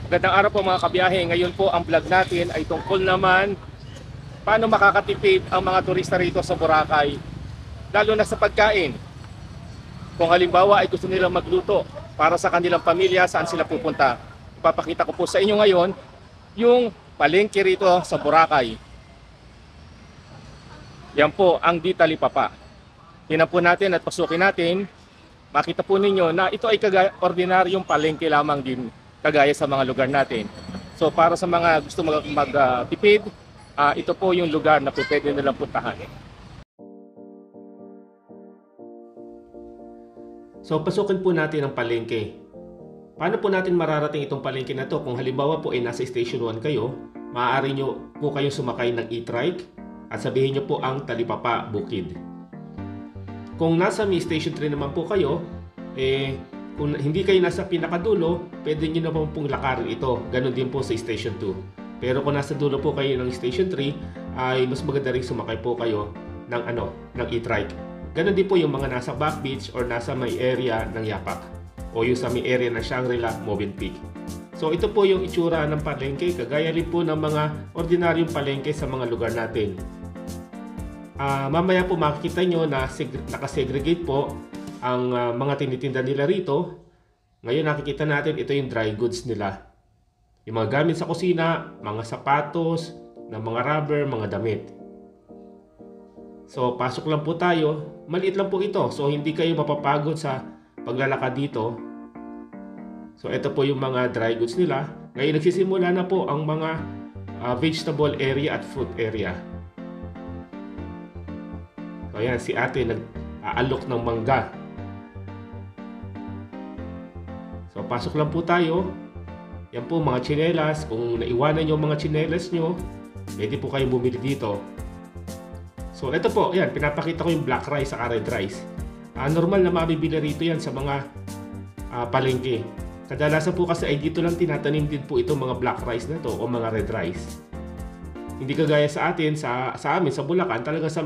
Magandang araw po mga kabiyahe. Ngayon po ang vlog natin ay tungkol naman paano makakatipid ang mga turista rito sa Boracay. Lalo na sa pagkain. Kung halimbawa ay gusto nilang magluto para sa kanilang pamilya, saan sila pupunta. Ipapakita ko po sa inyo ngayon yung palengke rito sa Boracay. Yan po ang Di Talipapa. Tingnan po natin at pasukin natin. Makita po ninyo na ito ay ordinaryong palengke lamang din, kagaya sa mga lugar natin. So para sa mga gusto magtipid, ito po yung lugar na pwede nilang puntahan. So pasukin po natin ang palengke. Paano po natin mararating itong palengke na to? Kung halimbawa po ay nasa Station 1 kayo, maaari nyo po kayong sumakay ng e-trike at sabihin nyo po ang Talipapa Bukid. Kung nasa Station 3 naman po kayo, kung hindi kayo nasa pinakadulo, pwede nyo naman pong lakarin ito. Ganon din po sa Station 2. Pero kung nasa dulo po kayo ng Station 3, ay mas maganda rin sumakay po kayo ng e-trike. Ganon din po yung mga nasa Back Beach or nasa may area ng Yapak o yung sa may area ng Shangri-La, Movenpick. So ito po yung itsura ng palengke, kagaya rin po ng mga ordinaryong palengke sa mga lugar natin. Mamaya po makikita nyo na nakasegregate po ang mga tinitinda nila rito. Ngayon nakikita natin ito yung dry goods nila. Yung mga gamit sa kusina, mga sapatos, na mga rubber, mga damit. So pasok lang po tayo. Maliit lang po ito. So hindi kayo mapapagod sa paglalakad dito. So ito po yung mga dry goods nila. Ngayon nagsisimula na po ang mga vegetable area at fruit area. So ayan, si ate nag-aalok ng mangga. So pasok lang po tayo. Yan po mga tsinelas. Kung naiwanan nyo mga tsinelas nyo, pwede po kayong bumili dito. So ito po, yan, pinapakita ko yung black rice at red rice. Normal na mabibili rito yan sa mga palengke. Kadalasan po kasi ay dito lang tinatanim din po itong mga black rice na to o mga red rice. Hindi kagaya sa atin, sa amin, sa Bulacan, talaga sa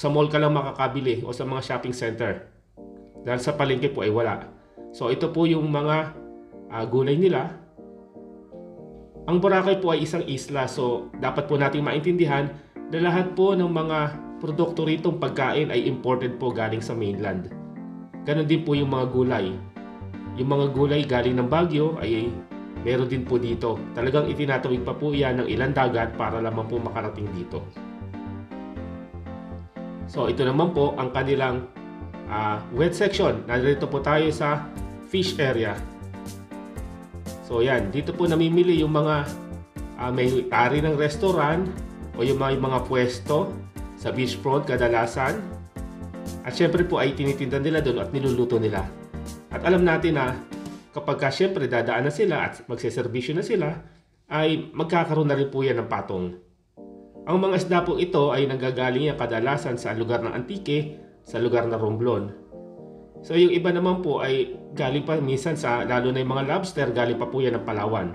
mall ka lang makakabili o sa mga shopping center. Dahil sa palengke po ay wala. So ito po yung mga gulay nila. Ang Boracay po ay isang isla, so dapat po nating maintindihan na lahat po ng mga produkto ritong pagkain ay imported po galing sa mainland. Ganon din po yung mga gulay. Yung mga gulay galing ng Baguio ay meron din po dito. Talagang itinatawid pa po yan ng ilang dagat para lamang po makarating dito. So ito naman po ang kanilang wet section. Narito po tayo sa fish area. So yan, dito po namimili yung mga may-ari ng restaurant o yung mga pwesto sa beachfront kadalasan. At syempre po ay tinitinda nila doon at niluluto nila. At alam natin na kapag syempre dadaan na sila at magseservisyo na sila, ay magkakaroon na rin po yan ng patong. Ang mga isda po ito ay nanggagaling yan kadalasan sa lugar ng Antique, sa lugar ng Romblon. So yung iba naman po ay galing pa minsan lalo na yung mga lobster, galing pa po yan ng Palawan.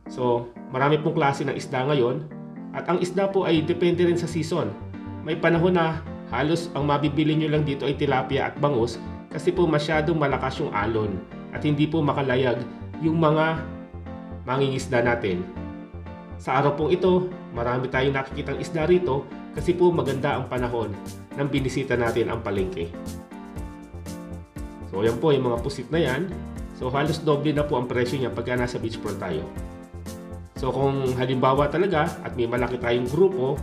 So marami pong klase ng isda ngayon. At ang isda po ay depende rin sa season. May panahon na halos ang mabibili nyo lang dito ay tilapia at bangus kasi po masyadong malakas yung alon at hindi po makalayag yung mga mangingisda natin. Sa araw pong ito, marami tayong nakikitang isda rito kasi po maganda ang panahon nang binisita natin ang palengke. So yan po yung mga pusit na yan. So halos doble na po ang presyo niya pagka nasa beachfront tayo. So kung halimbawa talaga at may malaki tayong grupo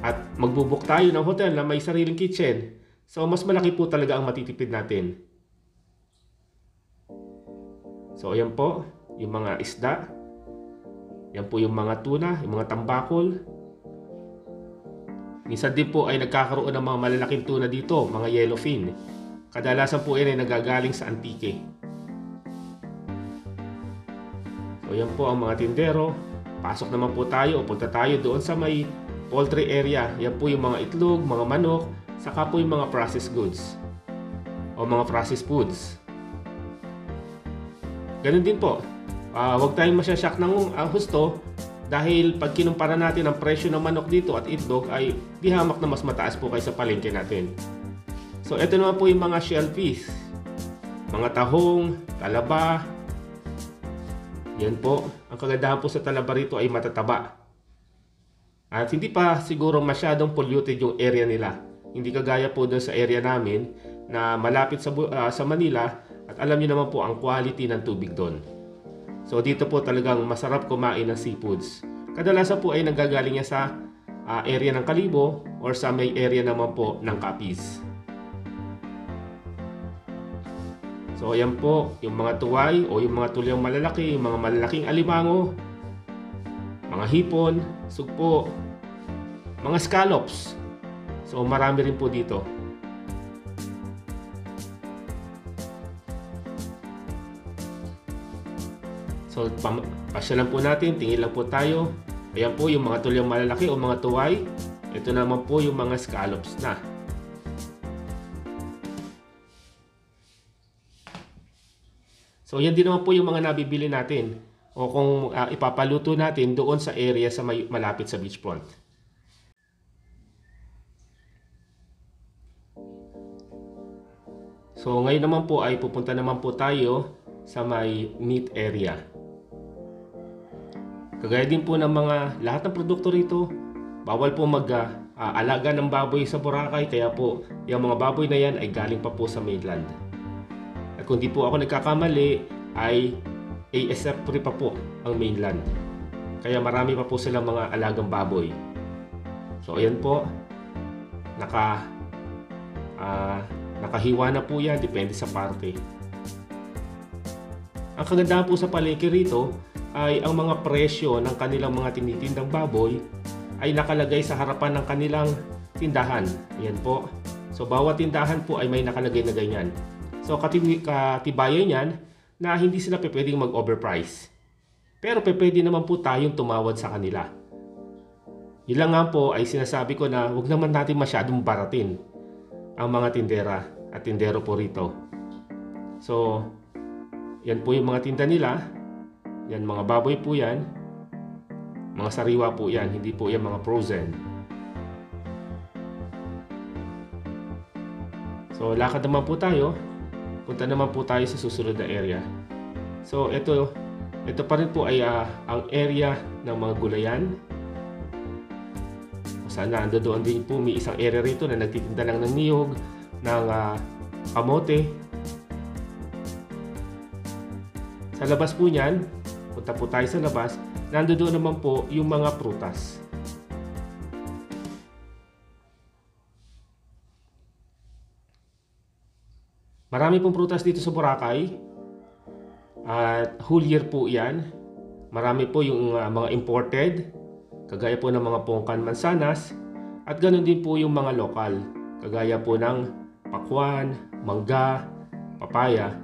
at magbubuk tayo ng hotel na may sariling kitchen, so mas malaki po talaga ang matitipid natin. So ayan po yung mga isda. Yan po yung mga tuna, yung mga tambakol. Minsan din po ay nagkakaroon ng mga malalaking tuna dito, mga yellowfin. Kadalasan po yan ay nagagaling sa Antique. So yan po ang mga tindero. Pasok naman po tayo o punta tayo doon sa may poultry area. Yan po yung mga itlog, mga manok, saka po yung mga processed goods o mga processed foods. Ganun din po. Huwag tayong masyasyak ng husto dahil pag kinumpara natin ang presyo ng manok dito at itlog ay di hamak na mas mataas po kaysa palengke natin. So ito naman po yung mga shellfish, mga tahong, talaba, Yan po, ang kagandahan po sa talaba rito ay matataba. At hindi pa siguro masyadong polluted yung area nila. Hindi kagaya po doon sa area namin na malapit sa Manila, at alam niyo naman po ang quality ng tubig doon. So dito po talagang masarap kumain ng seafoods. Kadalasan po ay nanggagaling niya sa area ng Kalibo or sa may area naman po ng Capiz. So ayan po, yung mga tuway o yung mga tulyang malalaki, yung mga malalaking alimango, mga hipon, sugpo, mga scallops. So marami rin po dito. So pasyalan po natin, tingin lang po tayo. Ayan po yung mga tulyang malalaki o mga tuway. Ito naman po yung mga scallops na. So yan din naman po yung mga nabibili natin o kung ipapaluto natin doon sa area sa malapit sa beachfront. So ngayon naman po ay pupunta naman po tayo sa may meat area. Kagaya din po ng mga lahat ng produkto rito, bawal po mag-alaga ng baboy sa Boracay, kaya po yung mga baboy na yan ay galing pa po sa mainland. At kung di po ako nagkakamali, ay ASF free pa po ang mainland. Kaya marami pa po silang mga alagang baboy. So ayan po, nakahiwa na po yan, depende sa parte. Ang kagandahan po sa palengke rito ay ang mga presyo ng kanilang mga tinitindang baboy ay nakalagay sa harapan ng kanilang tindahan. Ayan po. So bawat tindahan po ay may nakalagay na ganyan. So katibayan yan na hindi sila pwedeng mag-overprice. Pero pwede naman po tayong tumawad sa kanila. Yun lang nga po ay sinasabi ko na huwag naman natin masyadong baratin ang mga tindera at tindero po rito. So yan po yung mga tinda nila. Yan, mga baboy po yan. Mga sariwa po yan, hindi po yan mga frozen. So lakad naman po tayo. Punta naman po tayo sa susunod na area. So ito pa rin po ay ang area ng mga gulayan. Sana doon din po may isang area rito na nagtitinda lang ng niyog, ng kamote. Sa labas po niyan, punta po tayo sa labas, nandoon naman po yung mga prutas. Marami pong prutas dito sa Boracay. At whole year po yan. Marami po yung mga imported, kagaya po ng mga pongkan mansanas. At ganoon din po yung mga lokal, kagaya po ng pakwan, mangga, papaya.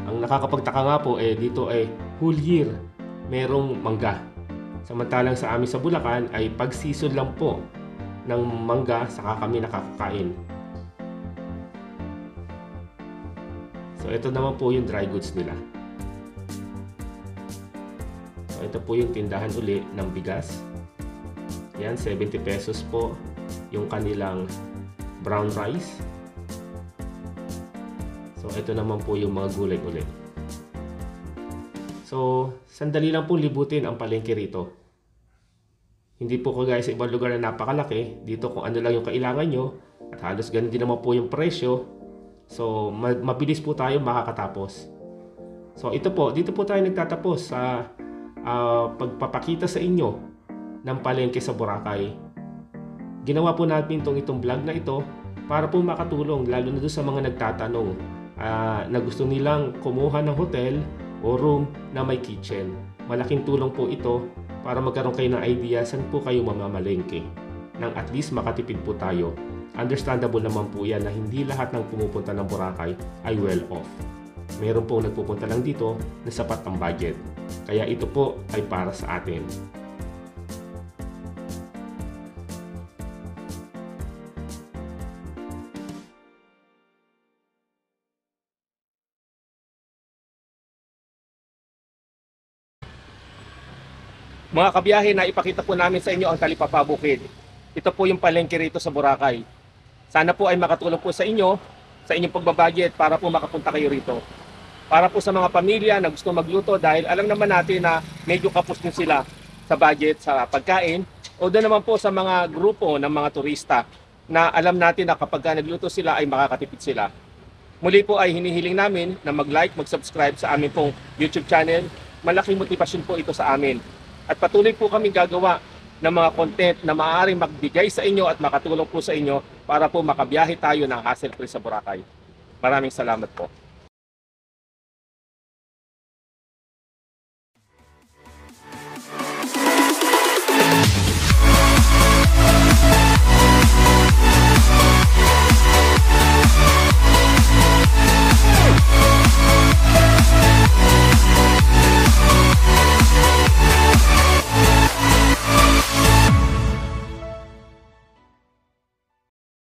Ang nakakapagtaka nga po dito whole year merong mangga. Samantalang sa amin sa Bulacan ay pag season lang po ng mangga saka kami nakakakain. So ito naman po yung dry goods nila. So ito po yung tindahan uli ng bigas. Yan, 70 pesos po yung kanilang brown rice. So ito naman po yung mga gulay uli. So sandali lang po libutin ang palengke rito. Hindi po kagaya sa ibang lugar na napakalaki. Dito kung ano lang yung kailangan nyo at halos ganun din naman po yung presyo. So mabilis po tayo makakatapos. So dito po tayo nagtatapos sa pagpapakita sa inyo ng palengke sa Boracay. Ginawa po natin itong vlog na ito para po makatulong lalo na doon sa mga nagtatanong na gusto nilang kumuha ng hotel o room na may kitchen. Malaking tulong po ito para magkaroon kayo ng idea saan po kayo mamamalengke nang at least makatipid po tayo. Understandable naman po yan na hindi lahat ng pumupunta ng Boracay ay well off. Meron pong nagpupunta lang dito na sapat ang budget. Kaya ito po ay para sa atin. Mga kabiyahe, na ipakita po namin sa inyo ang Talipapa Bukid. Ito po yung palengke rito sa Boracay. Sana po ay makatulong po sa inyo, sa inyong pagbabudget para po makapunta kayo rito. Para po sa mga pamilya na gusto magluto dahil alam naman natin na medyo kapos din sila sa budget sa pagkain, o doon naman po sa mga grupo ng mga turista na alam natin na kapag nagluto sila ay makakatipid sila. Muli po ay hinihiling namin na mag-like, mag-subscribe sa aming pong YouTube channel. Malaking motibasyon po ito sa amin. At patuloy po kami gagawa ng mga content na maaaring magbigay sa inyo at makatulong po sa inyo para po makabiyahe tayo ng hassle-free sa Boracay. Maraming salamat po.